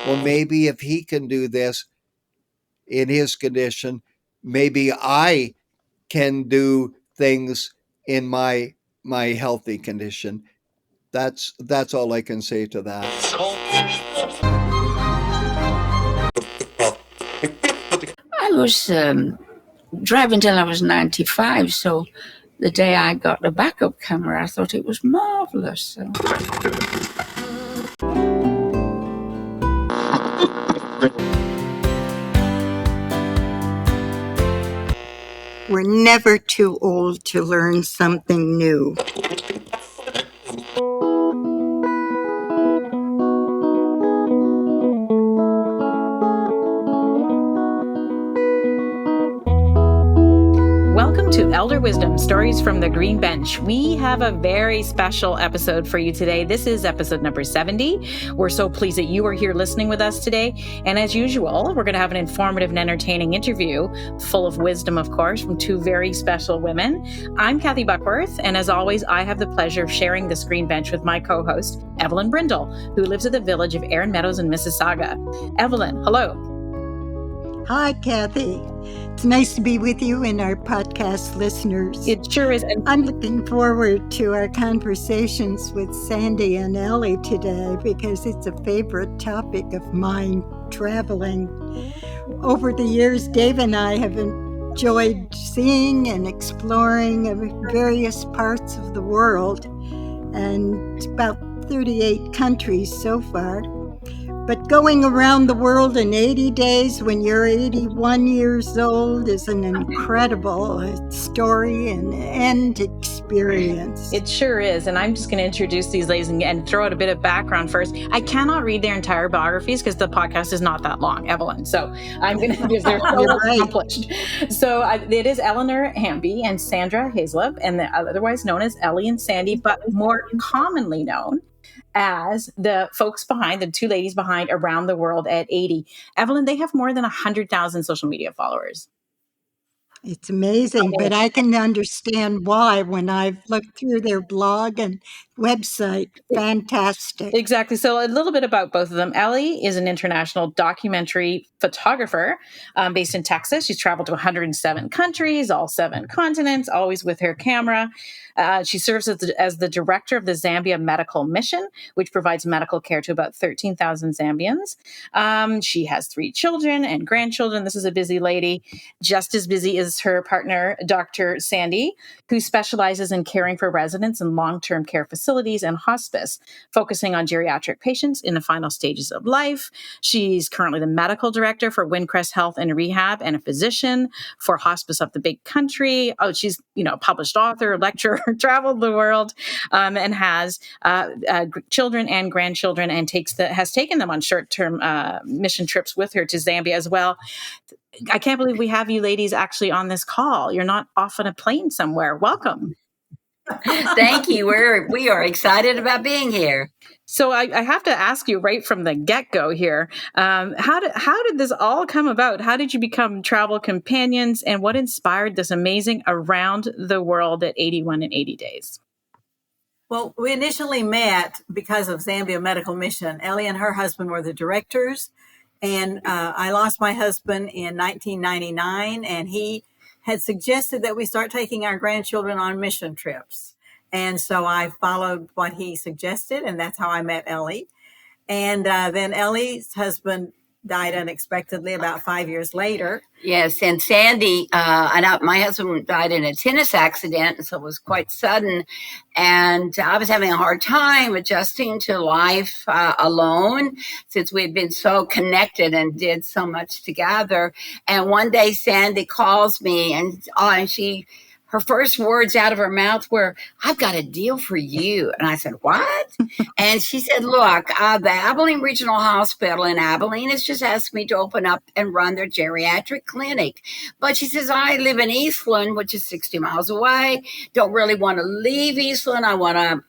Well, maybe if he can do this in his condition, maybe I can do things in my healthy condition. That's all I can say to that. I was driving till I was 95, so the day I got the backup camera, I thought it was marvelous. So. We're never too old to learn something new. Welcome to Elder Wisdom, Stories from the Green Bench. We have a very special episode for you today. This is episode number 70. We're so pleased that you are here listening with us today. And as usual, we're going to have an informative and entertaining interview, full of wisdom, of course, from two very special women. I'm Kathy Buckworth, and as always, I have the pleasure of sharing this Green Bench with my co-host, Evelyn Brindle, who lives at the village of Erin Meadows in Mississauga. Evelyn, hello. Hi, Kathy. It's nice to be with you and our podcast listeners. It sure is. I'm looking forward to our conversations with Sandy and Ellie today because it's a favorite topic of mine, traveling. Over the years, Dave and I have enjoyed seeing and exploring various parts of the world, and about 38 countries so far. But going around the world in 80 days when you're 81 years old is an incredible story and experience. It sure is. And I'm just going to introduce these ladies and throw out a bit of background first. I cannot read their entire biographies because the podcast is not that long, Evelyn. So I'm going to, because they're so accomplished. So it is Eleanor Hamby and Sandra Hazlip, and otherwise known as Ellie and Sandy, but more commonly known as the folks behind, the two ladies behind Around the World at 80. Evelyn, they have more than 100,000 social media followers. It's amazing, but I can understand why when I've looked through their blog and website. Fantastic. Exactly. So a little bit about both of them. Ellie is an international documentary photographer based in Texas. She's traveled to 107 countries, all 7 continents, always with her camera. She serves as the director of the Zambia Medical Mission, which provides medical care to about 13,000 Zambians. She has 3 children and grandchildren. This is a busy lady. Just as busy as her partner, Dr. Sandy, who specializes in caring for residents in long-term care facilities and hospice, focusing on geriatric patients in the final stages of life. She's currently the medical director for Windcrest Health and Rehab and a physician for Hospice of the Big Country. Oh, she's, a published author, lecturer, traveled the world, and has children and grandchildren, and has taken them on short-term mission trips with her to Zambia as well. I can't believe we have you ladies actually on this call. You're not off on a plane somewhere. Welcome. Thank you. We are excited about being here. So I have to ask you right from the get-go here, how did this all come about? How did you become travel companions, and what inspired this amazing Around the World at 81 and 80 days? Well, we initially met because of Zambia Medical Mission. Ellie and her husband were the directors, and I lost my husband in 1999, and he had suggested that we start taking our grandchildren on mission trips. And so I followed what he suggested, and that's how I met Ellie. And then Ellie's husband died unexpectedly about 5 years later. Yes, and Sandy, my husband died in a tennis accident, so it was quite sudden. And I was having a hard time adjusting to life alone, since we had been so connected and did so much together. And one day Sandy calls me, and her first words out of her mouth were, "I've got a deal for you." And I said, "What?" And she said, "Look, the Abilene Regional Hospital in Abilene has just asked me to open up and run their geriatric clinic. But," she says, "I live in Eastland, which is 60 miles away. Don't really want to leave Eastland. I want to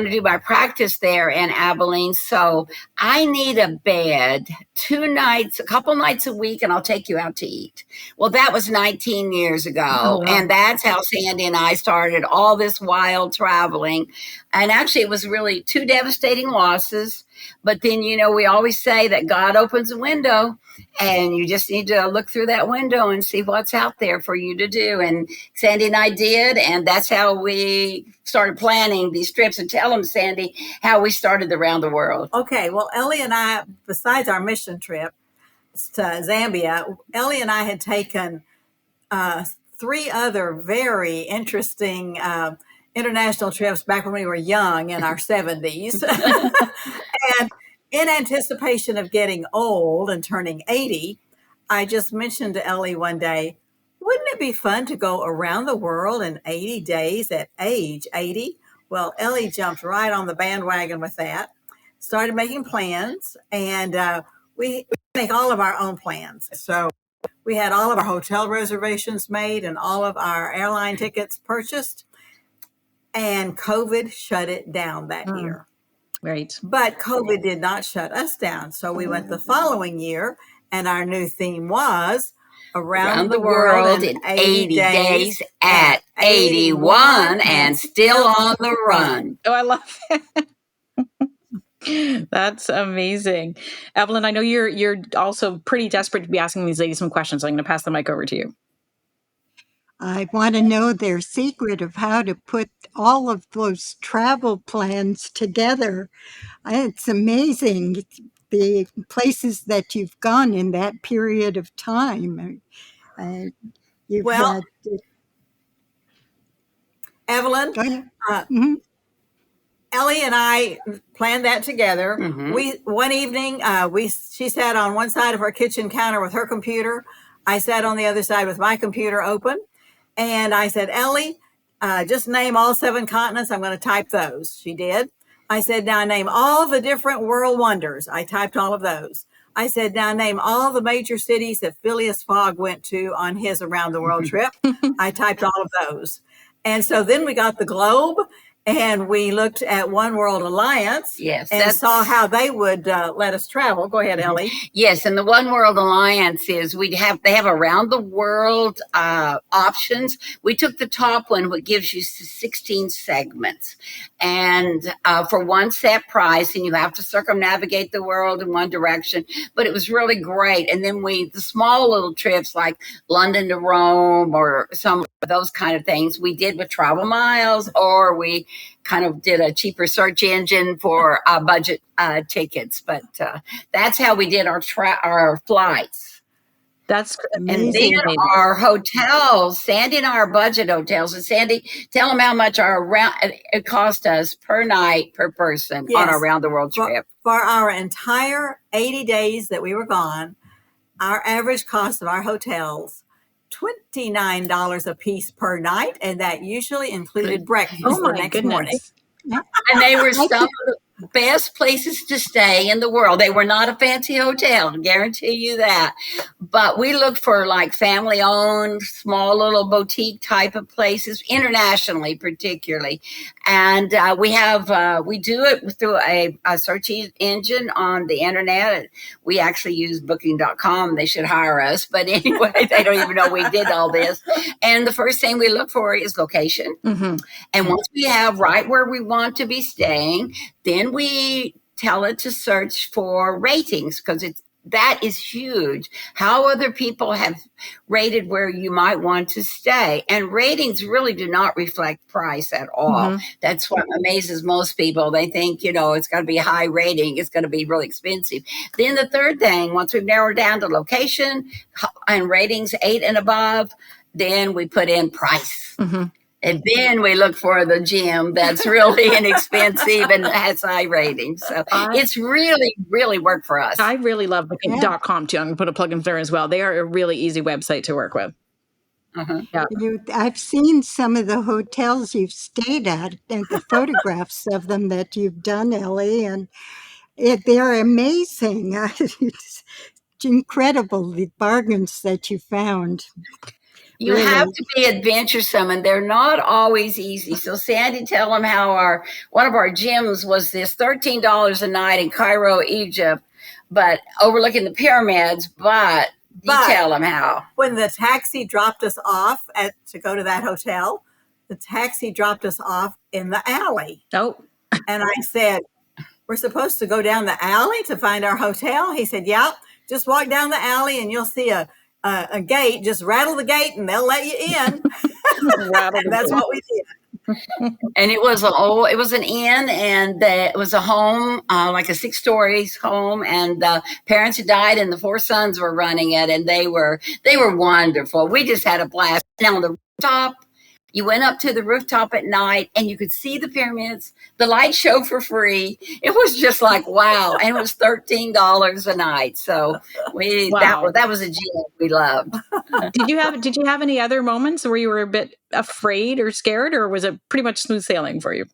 do my practice there in Abilene. So I need a bed 2 nights, a couple nights a week, and I'll take you out to eat." Well, that was 19 years ago. Oh, wow. And that's how Sandy and I started all this wild traveling. And actually, it was really two devastating losses. But then, we always say that God opens a window, and you just need to look through that window and see what's out there for you to do. And Sandy and I did, and that's how we started planning these trips. And tell them, Sandy, how we started around the world. Okay, well, Ellie and I, besides our mission trip to Zambia, Ellie and I had taken 3 other very interesting international trips back when we were young in our 70s. And in anticipation of getting old and turning 80, I just mentioned to Ellie one day, wouldn't it be fun to go around the world in 80 days at age 80? Well, Ellie jumped right on the bandwagon with that, started making plans, and we make all of our own plans. So we had all of our hotel reservations made and all of our airline tickets purchased, and COVID shut it down that year. Right. But COVID did not shut us down. So we went the following year, and our new theme was Around the World in 80 days at 81 and still on the run. Oh, I love it. That's amazing. Evelyn, I know you're also pretty desperate to be asking these ladies some questions. So I'm going to pass the mic over to you. I want to know their secret of how to put all of those travel plans together. It's amazing the places that you've gone in that period of time. You've Well, had, Evelyn, go ahead. Ellie and I planned that together. We one evening she sat on one side of her kitchen counter with her computer. I sat on the other side with my computer open, and I said, Ellie, just name all 7 continents. I'm going to type those. She did. I said, now name all the different world wonders. I typed all of those. I said, now name all the major cities that Phileas Fogg went to on his around the world trip. I typed all of those. And so then we got the globe, and we looked at One World Alliance, and saw how they would let us travel. Go ahead, Ellie. Yes, and the One World Alliance is they have around the world options. We took the top one, which gives you 16 segments, and for one set price, and you have to circumnavigate the world in one direction. But it was really great. And then the small little trips like London to Rome or some of those kind of things, we did with Travel Miles, or we kind of did a cheaper search engine for budget tickets. But that's how we did our flights. That's amazing. And then our hotels, Sandy and I are budget hotels. And Sandy, tell them how much it cost us per night, per person on our around the world trip. For our entire 80 days that we were gone, our average cost of our hotels, $29 a piece per night, and that usually included breakfast the next morning. And they were some of the best places to stay in the world. They were not a fancy hotel, I guarantee you that. But we looked for like family-owned, small little boutique type of places, internationally particularly. And we do it through a search engine on the internet. We actually use booking.com. They should hire us. But anyway, they don't even know we did all this. And the first thing we look for is location. And once we have right where we want to be staying, then we tell it to search for ratings, because that is huge. How other people have rated where you might want to stay. And ratings really do not reflect price at all. That's what amazes most people. They think, it's got to be a high rating. It's going to be really expensive. Then the third thing, once we've narrowed down to location and ratings 8 and above, then we put in price. And then we look for the gym that's really inexpensive and has high ratings. So it's really, really worked for us. I really love booking.com too. I'm going to put a plug in there as well. They are a really easy website to work with. I've seen some of the hotels you've stayed at and the photographs of them that you've done, Ellie, and they're amazing. It's incredible, the bargains that you found. You have to be adventuresome, and they're not always easy. So Sandy, tell them how one of our gyms was this $13 a night in Cairo, Egypt, but overlooking the pyramids. But you tell them how. When the taxi dropped us off to go to that hotel, the taxi dropped us off in the alley. Oh, And I said, we're supposed to go down the alley to find our hotel? He said, yeah, just walk down the alley and you'll see a gate. Just rattle the gate and they'll let you in. That's what we did. And it was an inn, and it was a home, like a 6-story home, and the parents had died, and the 4 sons were running it, and they were wonderful. We just had a blast. Now on the rooftop, you went up to the rooftop at night, and you could see the pyramids, the light show for free. It was just like wow, and it was $13 a night. So that was a gem we loved. Did you have any other moments where you were a bit afraid or scared, or was it pretty much smooth sailing for you?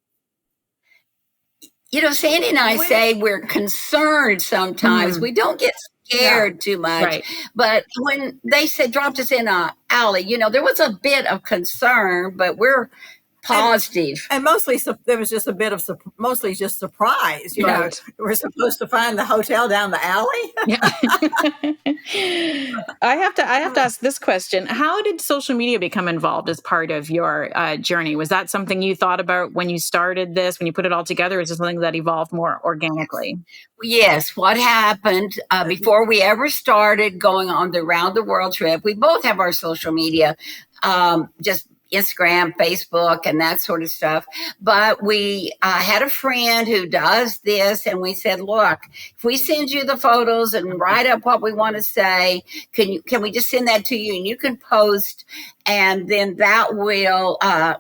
Sandy and I say we're concerned sometimes. We don't get scared too much. Right. But when they said dropped us in an alley, there was a bit of concern, but we're positive. And mostly there was just a bit of mostly just surprise. Right. We're supposed to find the hotel down the alley. Yeah. I have to ask this question. How did social media become involved as part of your journey? Was that something you thought about when you started this, when you put it all together? Is it something that evolved more organically? Yes. What happened before we ever started going on the round the world trip, we both have our social media, just Instagram, Facebook, and that sort of stuff. But we had a friend who does this, and we said, look, if we send you the photos and write up what we want to say, can we just send that to you and you can post? And then that will,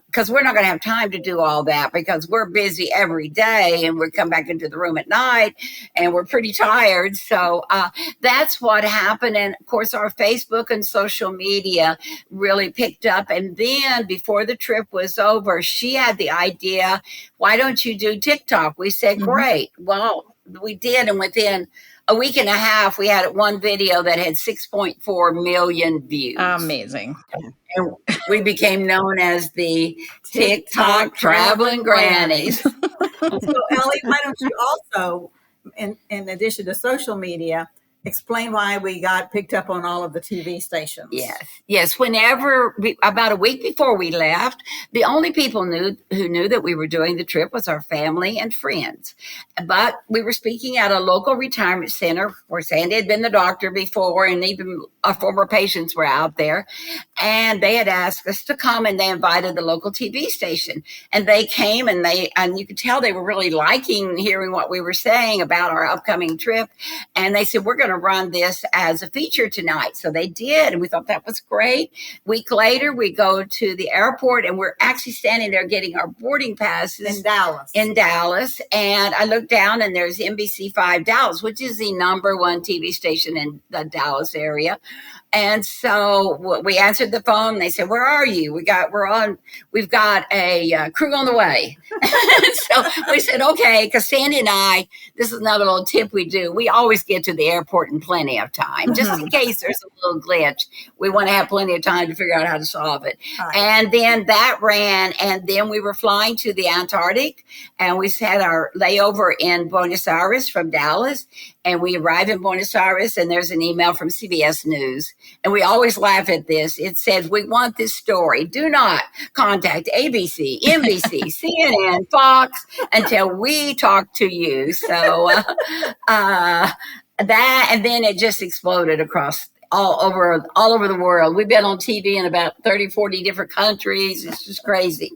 because we're not going to have time to do all that because we're busy every day and we come back into the room at night and we're pretty tired. So that's what happened. And of course, our Facebook and social media really picked up. And then before the trip was over, she had the idea, why don't you do TikTok? We said, great. Well, we did. And within a week and a half, we had one video that had 6.4 million views. Amazing. And we became known as the TikTok traveling grannies. So, Ellie, why don't you also, in addition to social media, explain why we got picked up on all of the TV stations? Yes. Whenever, about a week before we left, the only people who knew that we were doing the trip was our family and friends. But we were speaking at a local retirement center where Sandy had been the doctor before, and even our former patients were out there. And they had asked us to come, and they invited the local TV station. And they came, and you could tell they were really liking hearing what we were saying about our upcoming trip. And they said, we're going to run this as a feature tonight. So they did, and we thought that was great. A week later, we go to the airport, and we're actually standing there getting our boarding passes in Dallas. And I looked down, and there's NBC5 Dallas, which is the #1 TV station in the Dallas area. And so we answered the phone. They said, where are you? We've got a crew on the way. So we said, okay, because Sandy and I, this is another little tip we do. We always get to the airport in plenty of time, just in case there's a little glitch. We want to have plenty of time to figure out how to solve it. Right. And then that ran, and then we were flying to the Antarctic, and we had our layover in Buenos Aires from Dallas. And we arrive in Buenos Aires, and there's an email from CBS News. And we always laugh at this. It says, we want this story. Do not contact ABC, NBC, CNN, Fox until we talk to you. So that, and then it just exploded across all over the world. We've been on TV in about 30, 40 different countries. It's just crazy.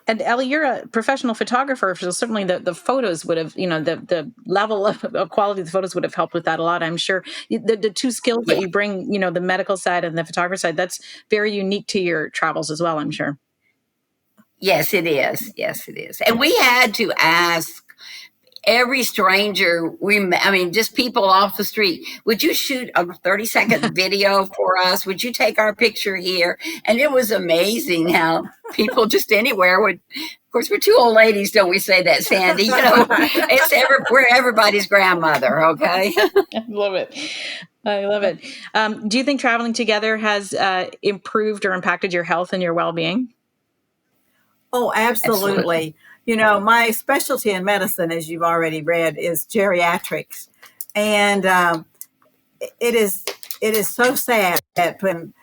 And Ellie, you're a professional photographer, so certainly the photos would have, the level of quality of the photos would have helped with that a lot, I'm sure. The two skills that you bring, the medical side and the photographer side, that's very unique to your travels as well, I'm sure. Yes, it is. Yes, it is. And we had to ask every stranger just people off the street, would you shoot a 30-second video for us? Would you take our picture here? And it was amazing how people just anywhere would. Of course, we're two old ladies, don't we say that, Sandy? We're everybody's grandmother, okay? I love it. Do you think traveling together has improved or impacted your health and your well-being? Oh, absolutely. My specialty in medicine, as you've already read, is geriatrics. And it is so sad that when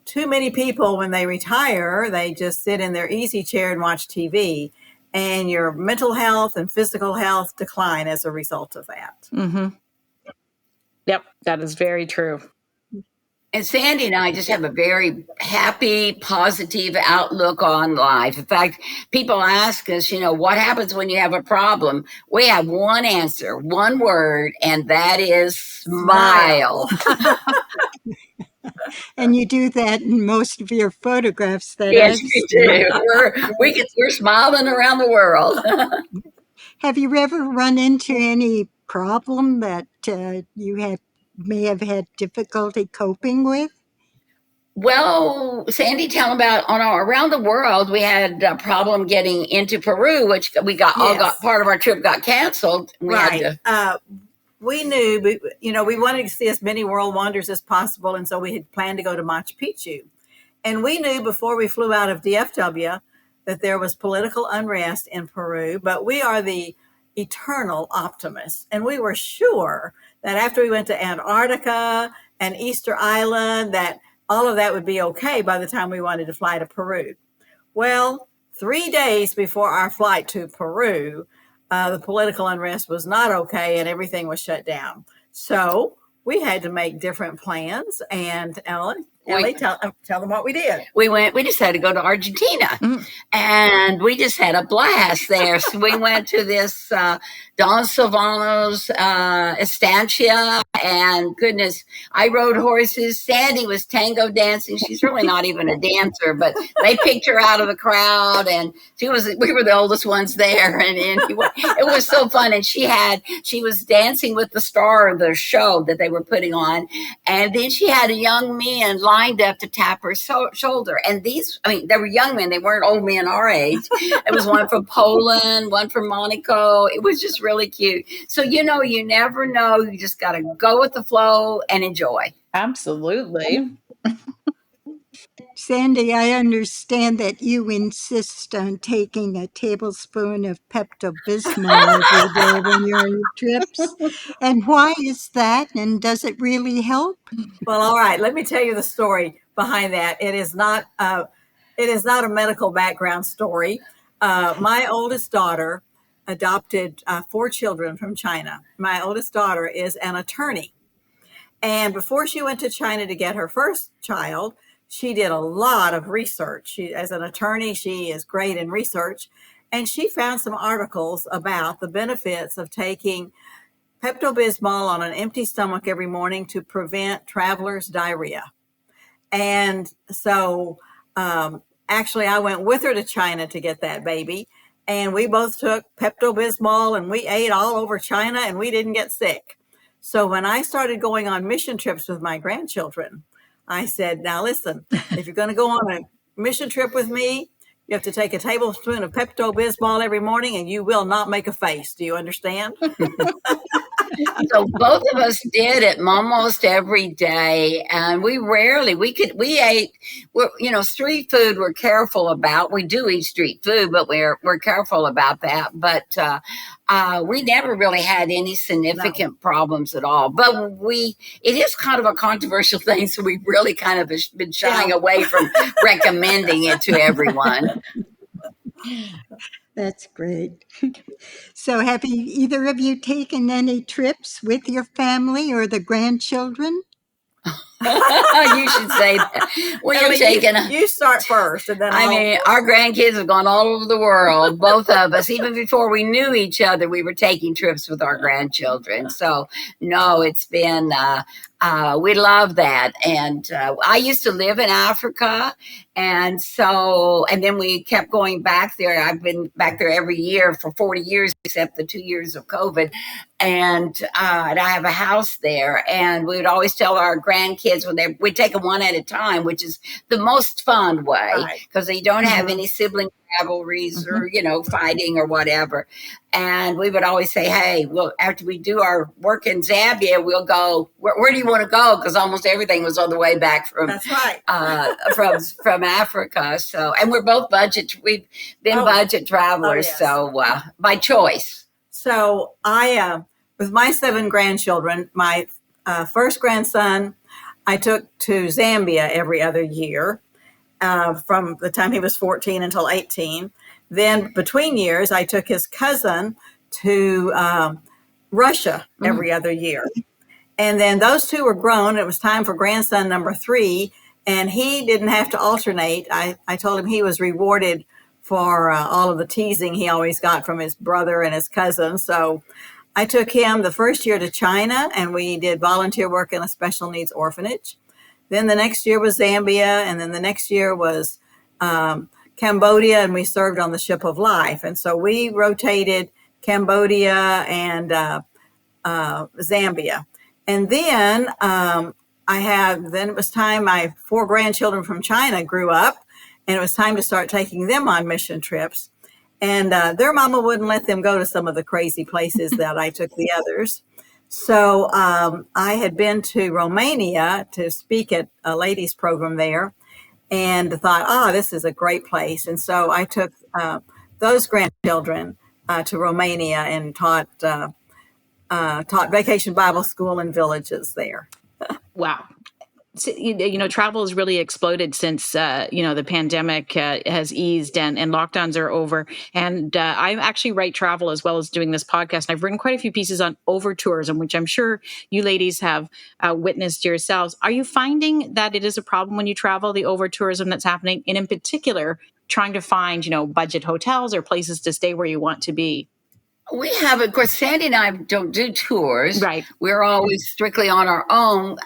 too many people, when they retire, they just sit in their easy chair and watch TV. And your mental health and physical health decline as a result of that. Mm-hmm. Yep, that is very true. And Sandy and I just have a very happy, positive outlook on life. In fact, people ask us, what happens when you have a problem? We have one answer, one word, and that is smile. And you do that in most of your photographs that Yes, I've we seen. do. We're smiling around the world. Have you ever run into any problem that you may have had difficulty coping with? Well, Sandy, tell about around the world. We had a problem getting into Peru, which we got part of our trip got canceled. We had to, we knew, we wanted to see as many world wonders as possible, and so we had planned to go to Machu Picchu. And we knew before we flew out of DFW that there was political unrest in Peru, but we are the eternal optimists, and we were sure that after we went to Antarctica and Easter Island, that all of that would be okay by the time we wanted to fly to Peru. Well, 3 days before our flight to Peru, the political unrest was not okay and everything was shut down. So we had to make different plans. And Ellie, tell them what we did. We decided to go to Argentina, and we just had a blast there. So we went to this Don Silvano's estancia, and goodness, I rode horses. Sandy was tango dancing. She's really not even a dancer, but they picked her out of the crowd, and we were the oldest ones there, and it was so fun. And she was dancing with the star of the show that they were putting on, and then she had a young man lined up to tap her shoulder. And they were young men. They weren't old men our age. It was one from Poland, one from Monaco. It was just really cute. So, you never know. You just got to go with the flow and enjoy. Absolutely. Sandy, I understand that you insist on taking a tablespoon of Pepto-Bismol every day when you're on your trips. And why is that? And does it really help? Well, all right. Let me tell you the story behind that. It is not a medical background story. My oldest daughter adopted 4 children from China. My oldest daughter is an attorney. And before she went to China to get her first child, she did a lot of research. As an attorney, she is great in research. And she found some articles about the benefits of taking Pepto-Bismol on an empty stomach every morning to prevent travelers' diarrhea. And so actually, I went with her to China to get that baby. And we both took Pepto-Bismol, and we ate all over China, and we didn't get sick. So when I started going on mission trips with my grandchildren, I said, now listen, if you're going to go on a mission trip with me, you have to take a tablespoon of Pepto-Bismol every morning, and you will not make a face. Do you understand? So both of us did it almost every day, and we ate. Street food. We're careful about. We do eat street food, but we're careful about that. But we never really had any significant problems at all. But it is kind of a controversial thing, so we really kind of been shying away from recommending it to everyone. That's great. So have either of you taken any trips with your family or the grandchildren? You should say that. Well, you're taking. You start first, and then our grandkids have gone all over the world. Both of us, even before we knew each other, we were taking trips with our grandchildren. So no, it's been. We love that, and I used to live in Africa, and then we kept going back there. I've been back there every year for 40 years, except the 2 years of COVID. And I have a house there, and we would always tell our grandkids we'd take them one at a time, which is the most fun way, because they don't have any sibling rivalries or, fighting or whatever. And we would always say, hey, well, after we do our work in Zambia, we'll go, where do you want to go? Because almost everything was on the way back from, from Africa. So, and we're both we've been budget travelers. Yes. So by choice. So I, with my 7 grandchildren, my first grandson I took to Zambia every other year from the time he was 14 until 18. Then between years, I took his cousin to Russia every other year. And then those two were grown. It was time for grandson number 3, and he didn't have to alternate. I told him he was rewarded for all of the teasing he always got from his brother and his cousin. So I took him the first year to China, and we did volunteer work in a special needs orphanage. Then the next year was Zambia, and then the next year was Cambodia, and we served on the Ship of Life. And so we rotated Cambodia and Zambia. And then then it was time my 4 grandchildren from China grew up, and it was time to start taking them on mission trips. And their mama wouldn't let them go to some of the crazy places that I took the others. So I had been to Romania to speak at a ladies program there, and thought, this is a great place. And so I took those grandchildren to Romania and taught vacation Bible school in villages there. Wow. So, travel has really exploded since, the pandemic has eased and lockdowns are over. And I actually write travel as well as doing this podcast. And I've written quite a few pieces on over tourism, which I'm sure you ladies have witnessed yourselves. Are you finding that it is a problem when you travel, the over tourism that's happening, and in particular, trying to find, budget hotels or places to stay where you want to be? We have, of course, Sandy and I don't do tours. Right. We're always strictly on our own.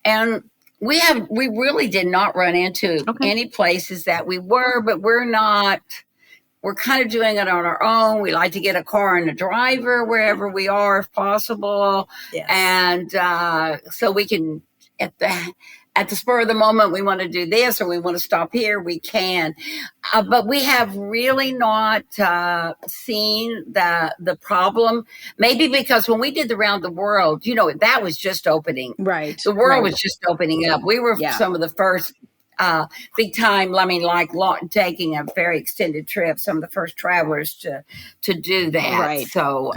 And we really did not run into any places that we were, but we're kind of doing it on our own. We like to get a car and a driver wherever we are, if possible. Yes. And so we can, at the spur of the moment, we want to do this or we want to stop here, we can. But we have really not seen the problem. Maybe because when we did the Round the World, that was just opening. Right. The world was just opening up. We were some of the first big time, taking a very extended trip, some of the first travelers to do that. Right. So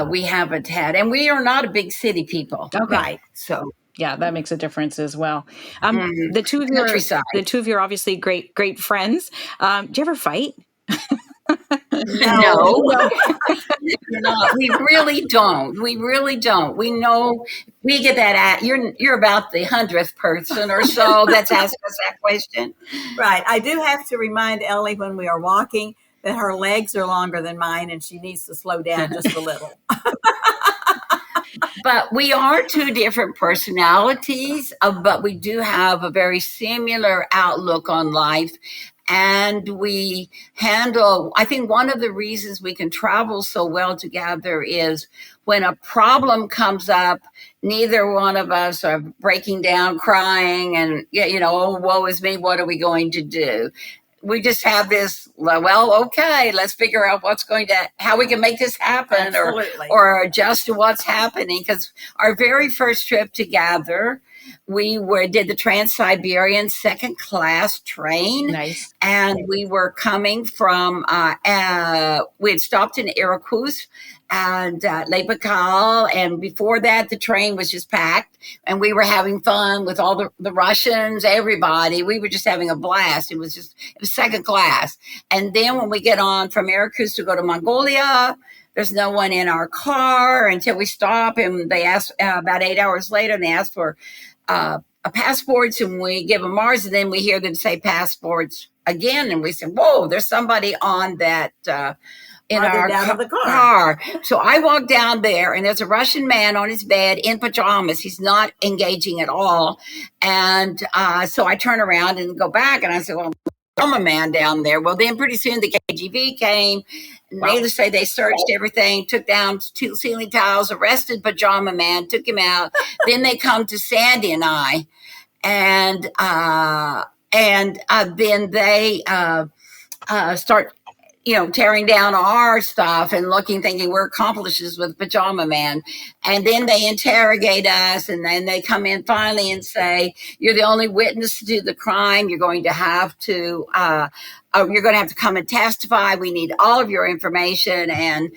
we haven't had, and we are not a big city people. Okay. Right. So. Yeah, that makes a difference as well. The two of you are obviously great friends. Do you ever fight? No. No, we really don't. We really don't. We know we get that you're about the 100th person or so that's asked us that question. Right. I do have to remind Ellie when we are walking that her legs are longer than mine and she needs to slow down just a little. But we are 2 different personalities, but we do have a very similar outlook on life. And we handle, I think one of the reasons we can travel so well together is when a problem comes up, neither one of us are breaking down, crying, and, oh, woe is me, what are we going to do? We just have this, okay, let's figure out how we can make this happen or adjust to what's happening. Because our very first trip together, we did the Trans-Siberian second class train. Nice. And we were coming from, we had stopped in Irkutsk and Lake Baikal. And before that, the train was just packed. And we were having fun with all the Russians, everybody. We were just having a blast. It was second class. And then when we get on from Irkutsk to go to Mongolia, there's no one in our car until we stop. And they asked about 8 hours later, and they asked for passports, and we give them ours. And then we hear them say passports again. And we said, whoa, there's somebody on that in our car. So I walk down there, and there's a Russian man on his bed in pajamas. He's not engaging at all. And so I turn around and go back, and I said, well, I'm a man down there. Well, then pretty soon the KGB came. Needless to say, they searched everything, took down 2 ceiling tiles, arrested pajama man, took him out. Then they come to Sandy and I, and then they start, tearing down our stuff and thinking we're accomplices with Pajama Man. And then they interrogate us, and then they come in finally and say, you're the only witness to do the crime. You're going to have to come and testify. We need all of your information. And,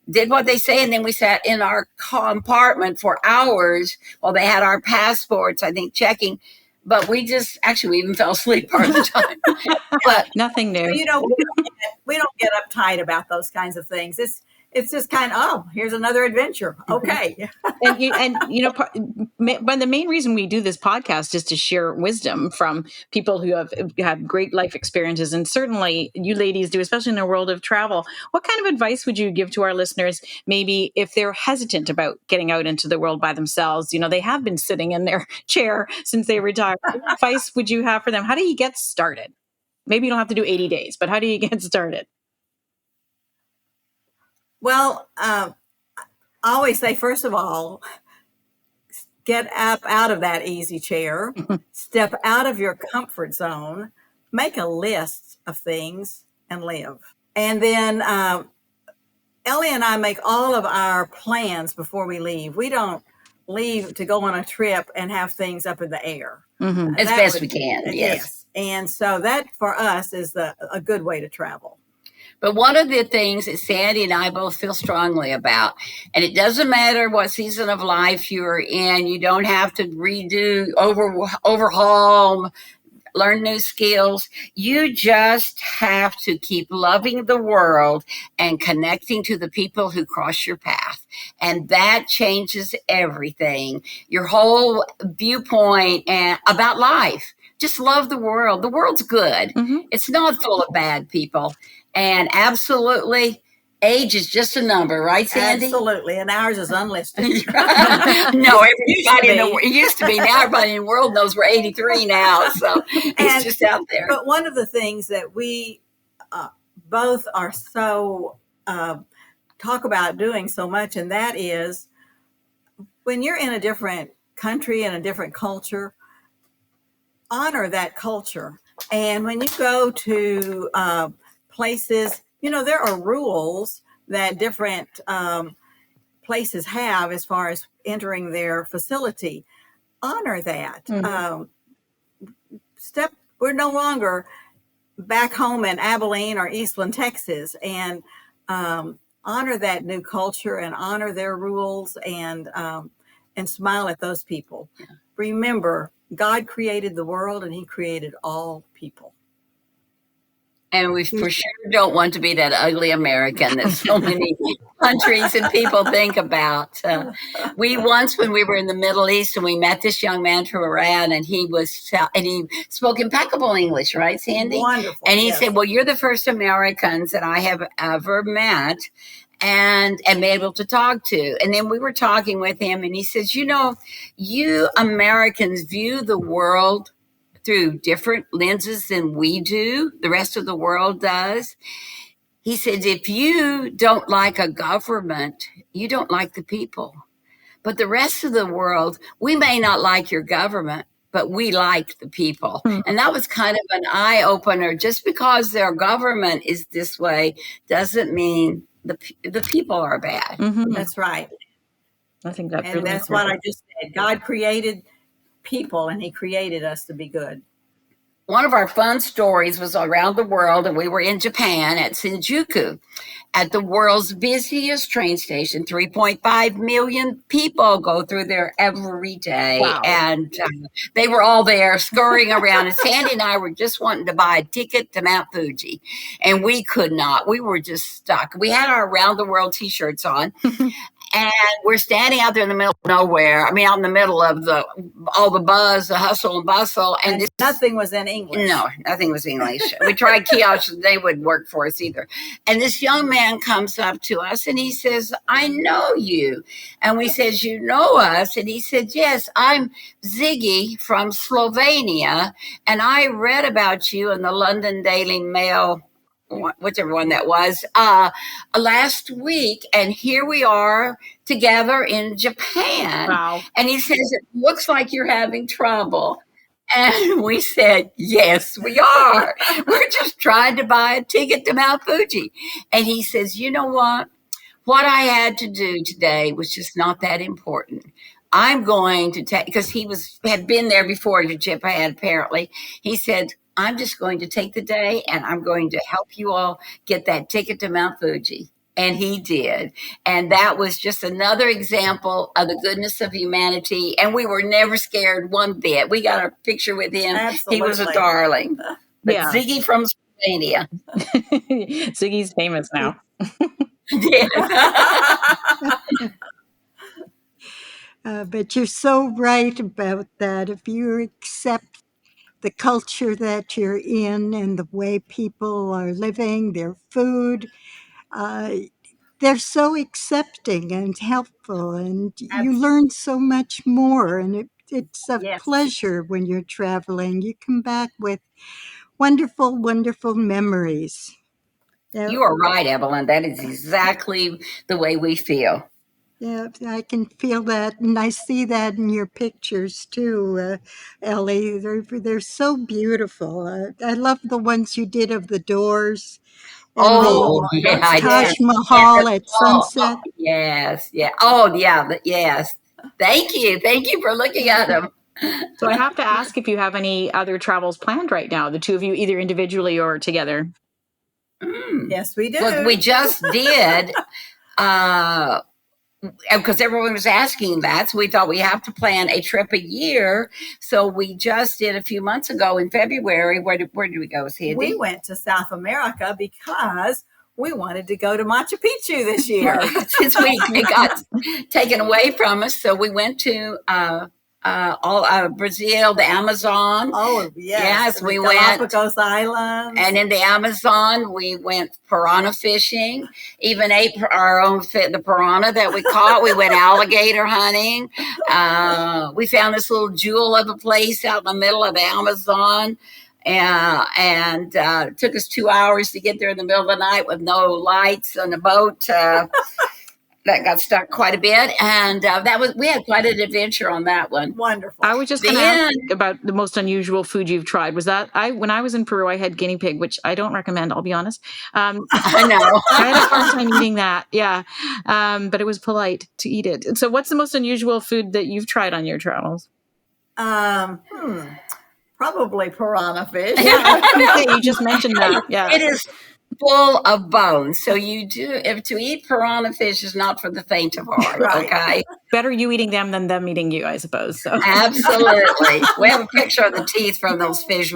did what they say, and then we sat in our compartment for hours while they had our passports, I think, checking. But we even fell asleep part of the time. But Nothing new. We don't get uptight about those kinds of things. It's just kind of, oh, here's another adventure. Okay. But the main reason we do this podcast is to share wisdom from people who have had great life experiences. And certainly you ladies do, especially in the world of travel. What kind of advice would you give to our listeners, maybe if they're hesitant about getting out into the world by themselves? They have been sitting in their chair since they retired. What advice would you have for them? How do you get started? Maybe you don't have to do 80 days, but how do you get started? Well, I always say, first of all, get up out of that easy chair, step out of your comfort zone, make a list of things and live. And then Ellie and I make all of our plans before we leave. We don't leave to go on a trip and have things up in the air. As best we can, yes. And so that for us is a good way to travel. But one of the things that Sandy and I both feel strongly about, and it doesn't matter what season of life you're in, you don't have to overhaul, learn new skills. You just have to keep loving the world and connecting to the people who cross your path. And that changes everything. Your whole viewpoint about life. Just love the world. The world's good. It's not full of bad people. And absolutely, age is just a number, right, Sandy? Absolutely, and ours is unlisted. No, it used to be. Now everybody in the world knows we're 83 now, so it's just out there. But one of the things that we both are so talk about doing so much, and that is when you're in a different country and a different culture, honor that culture. And when you go to places, there are rules that different places have as far as entering their facility. Honor that. We're no longer back home in Abilene or Eastland, Texas, and honor that new culture and honor their rules and smile at those people. Yeah. Remember, God created the world and He created all people. And we for sure don't want to be that ugly American that so many countries and people think about. We once, when we were in the Middle East, and we met this young man from Iran, and he spoke impeccable English, right, Sandy? Wonderful. And he said, "Well, you're the first Americans that I have ever met and am able to talk to." And then we were talking with him, and he says, "You Americans view the world through different lenses than we do, the rest of the world does." He said, if you don't like a government, you don't like the people. But the rest of the world, we may not like your government, but we like the people. And that was kind of an eye-opener. Just because their government is this way doesn't mean the people are bad. That's right. I think that's and really that's important. what I just said. God created people and He created us to be good. One of our fun stories was around the world, and we were in Japan at Shinjuku at the world's busiest train station. 3.5 million people go through there every day. Wow. And they were all there scurrying around. And Sandy and I were just wanting to buy a ticket to Mount Fuji, and we could not. We were just stuck. We had our Around the World t-shirts on. And we're standing out there in the middle of nowhere. Out in the middle of all the buzz, the hustle and bustle. And nothing was in English. No, nothing was English. We tried kiosks. They wouldn't work for us either. And this young man comes up to us and he says, "I know you." And we says, "You know us?" And he said, "Yes, I'm Ziggy from Slovenia. And I read about you in the London Daily Mail," whichever one that was, last week, and here we are together in Japan. Wow. And he says, "It looks like you're having trouble." And we said, "Yes, we are. We're just trying to buy a ticket to Mount Fuji." And he says, "You know what? What I had to do today was just not that important. I'm going to take," because he had been there before to Japan, apparently. He said, "I'm just going to take the day and I'm going to help you all get that ticket to Mount Fuji." And he did. And that was just another example of the goodness of humanity. And we were never scared one bit. We got a picture with him. Absolutely. He was a darling. But Yeah. Ziggy from Slovenia. Ziggy's famous now. But you're so right about that. If you accept the culture that you're in and the way people are living, their food, uh, they're so accepting and helpful, and you learn so much more. And it's a Yes. pleasure when you're traveling. You come back with wonderful, wonderful memories. Yeah, You are right, Evelyn. That is exactly the way we feel. yeah, I can feel that, and I see that in your pictures too, Ellie. They're so beautiful. I love the ones you did of the doors and Oh, the yeah, I Taj did. Mahal at Oh, sunset. yes, yeah. Oh, yeah, yes. Thank you. Thank you for looking at them. So I have to ask if you have any other travels planned right now, the two of you, either individually or together. Yes, we do. Well, we just did, because everyone was asking that, so we thought we have to plan a trip a year. So we just did a few months ago in February. Where did we go, Sandy? We went to South America because we wanted to go to Machu Picchu this year. Since it got taken away from us, so we went to Brazil, the Amazon. Oh, yes. We Galapagos Islands. And in the Amazon, we went piranha fishing, even ate our own the piranha that we caught. We went alligator hunting. We found this little jewel of a place out in the middle of the Amazon. And it took us 2 hours to get there in the middle of the night with no lights on the boat. That got stuck quite a bit, and we had quite an adventure on that one. Wonderful. I was just going to ask about the most unusual food you've tried. Was that when I was in Peru, I had guinea pig, which I don't recommend. I'll be honest. I know. I had a hard time eating that. Yeah, but it was polite to eat it. And so, what's the most unusual food that you've tried on your travels? Probably piranha fish. Yeah, you just mentioned that. Yeah, it is full of bones. So to eat piranha fish is not for the faint of heart. Right. Okay. Better you eating them than them eating you, I suppose. So. Absolutely. We have a picture of the teeth from those fish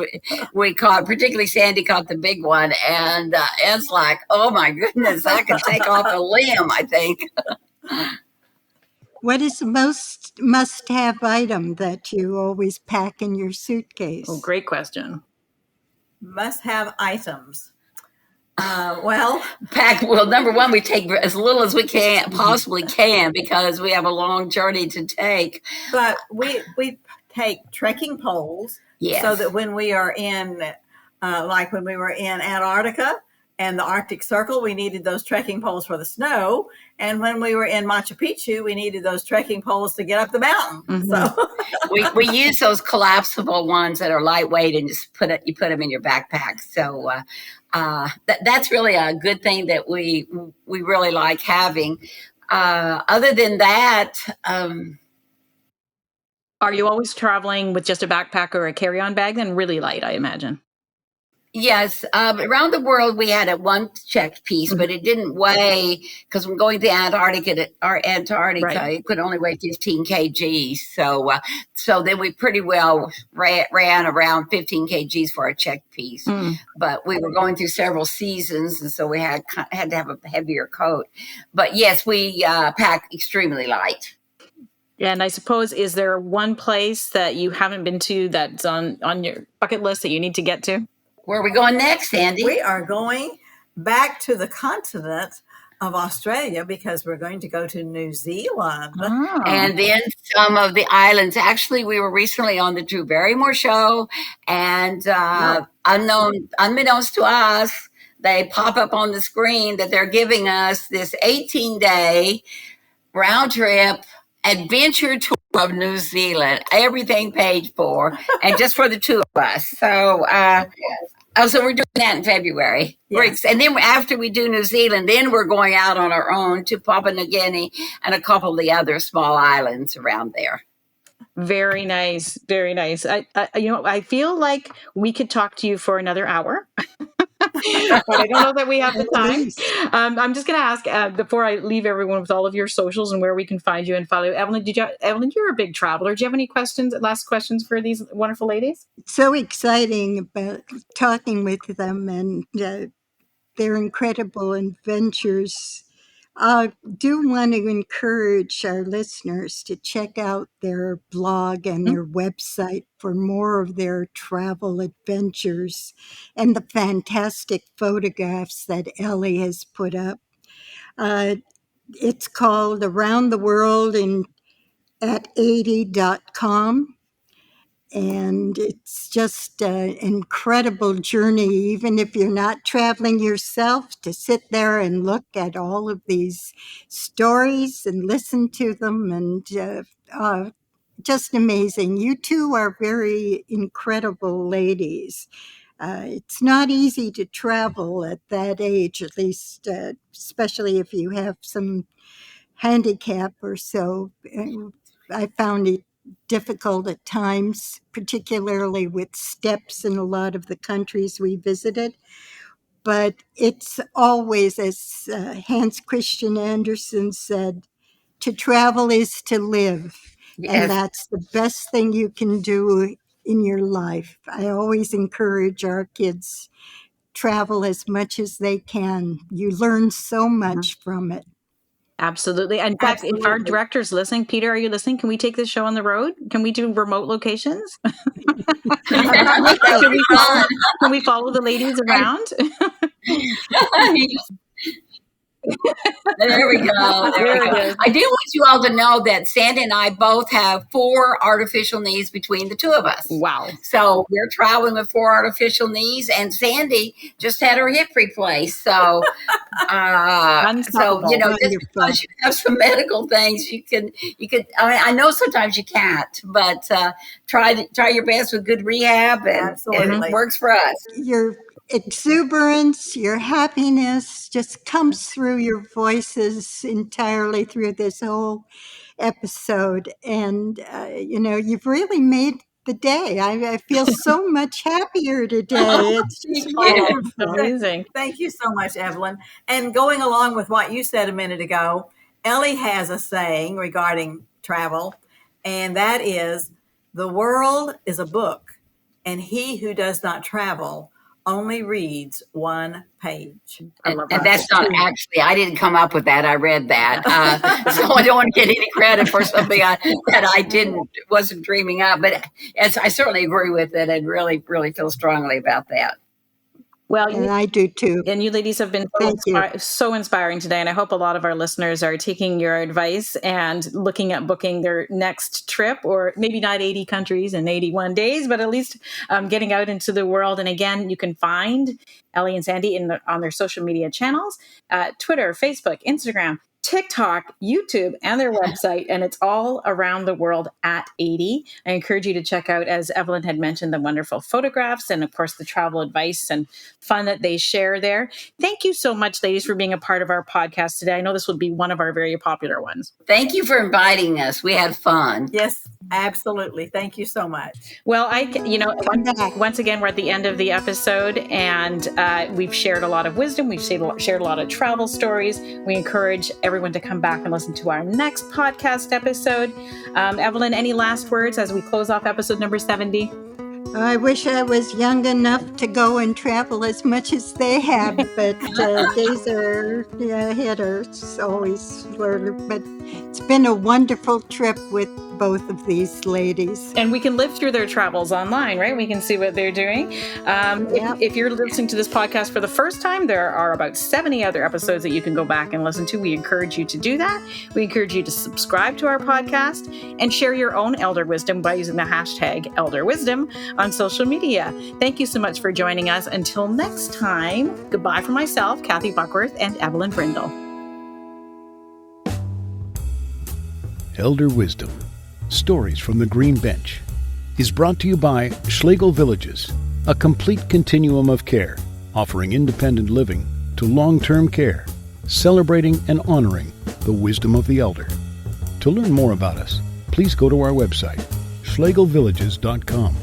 we caught. Particularly Sandy caught the big one, and it's like, oh my goodness, I could take off a limb, I think. What is the most must-have item that you always pack in your suitcase? Oh, great question. Must-have items. Number one, we take as little as we possibly can because we have a long journey to take. But we take trekking poles, yes, so that when we are in, like when we were in Antarctica and the Arctic Circle, we needed those trekking poles for the snow. And when we were in Machu Picchu, we needed those trekking poles to get up the mountain. Mm-hmm. So we use those collapsible ones that are lightweight and just you put them in your backpack. So that's really a good thing that we really like having. Other than that, are you always traveling with just a backpack or a carry-on bag? Then really light, I imagine. Yes. Around the world, we had one checked piece, but it didn't weigh, because when going to Antarctica, right, it could only weigh 15 kgs. So then we pretty well ran around 15 kgs for a checked piece. But we were going through several seasons, and so we had to have a heavier coat. But yes, we pack extremely light. And I suppose, is there one place that you haven't been to that's on your bucket list that you need to get to? Where are we going next, Sandy? We are going back to the continent of Australia because we're going to go to New Zealand. Oh. And then some of the islands. Actually, we were recently on the Drew Barrymore show, and unbeknownst to us, they pop up on the screen that they're giving us this 18-day round trip adventure tour of New Zealand, everything paid for, and just for the two of us. So we're doing that in February. Yes. And then after we do New Zealand, then we're going out on our own to Papua New Guinea and a couple of the other small islands around there. Very nice. Very nice. I feel like we could talk to you for another hour. But I don't know that we have the At time. least. I'm just going to ask before I leave everyone with all of your socials and where we can find you and follow you. Evelyn, you're a big traveler. Do you have any last questions for these wonderful ladies? So exciting about talking with them and their incredible adventures. I do want to encourage our listeners to check out their blog and their website for more of their travel adventures and the fantastic photographs that Ellie has put up. It's called Around the World at 80.com. And it's just an incredible journey, even if you're not traveling yourself, to sit there and look at all of these stories and listen to them. And just amazing. You two are very incredible ladies. It's not easy to travel at that age, at least, especially if you have some handicap or so. I found it difficult at times, particularly with steps in a lot of the countries we visited. But it's always, as Hans Christian Andersen said, to travel is to live. And Yes. that's the best thing you can do in your life. I always encourage our kids travel as much as they can. You learn so much from it. Absolutely. In fact, if our director's listening, Peter, are you listening? Can we take this show on the road? Can we do remote locations? Can we follow the ladies around? There we go. There we go. I do want you all to know that Sandy and I both have 4 artificial knees between the two of us. Wow. So we're traveling with 4 artificial knees, and Sandy just had her hip replaced. So, just because you have some medical things, you could. I know sometimes you can't, but try your best with good rehab, and it works for us. Your exuberance, your happiness just comes through your voices entirely through this whole episode. And, you've really made the day. I feel so much happier today. It's just wonderful. Amazing. Thank you so much, Evelyn. And going along with what you said a minute ago, Ellie has a saying regarding travel, and that is, the world is a book, and he who does not travel only reads one page. And that's not actually, I didn't come up with that. I read that. So I don't want to get any credit for something that I wasn't dreaming up. But I certainly agree with it and really, really feel strongly about that. Well, and I do too. And you ladies have been so inspiring today. And I hope a lot of our listeners are taking your advice and looking at booking their next trip, or maybe not 80 countries in 81 days, but at least getting out into the world. And again, you can find Ellie and Sandy on their social media channels, Twitter, Facebook, Instagram, TikTok, YouTube, and their website, and it's all around the world at 80. I encourage you to check out, as Evelyn had mentioned, the wonderful photographs and, of course, the travel advice and fun that they share there. Thank you so much, ladies, for being a part of our podcast today. I know this will be one of our very popular ones. Thank you for inviting us. We had fun. Yes, absolutely. Thank you so much. Well, once again, we're at the end of the episode, and we've shared a lot of wisdom. We've shared a lot of travel stories. We encourage everyone to come back and listen to our next podcast episode. Evelyn, any last words as we close off episode number 70? I wish I was young enough to go and travel as much as they have, but days are ahead us always. But it's been a wonderful trip with both of these ladies. And we can live through their travels online, right? We can see what they're doing. If you're listening to this podcast for the first time, there are about 70 other episodes that you can go back and listen to. We encourage you to do that. We encourage you to subscribe to our podcast and share your own elder wisdom by using the hashtag Elder Wisdom on social media. Thank you so much for joining us. Until next time, goodbye from myself, Kathy Buckworth, and Evelyn Brindle. Elder Wisdom, Stories from the Green Bench, is brought to you by Schlegel Villages, a complete continuum of care, offering independent living to long-term care, celebrating and honoring the wisdom of the elder. To learn more about us, please go to our website, schlegelvillages.com.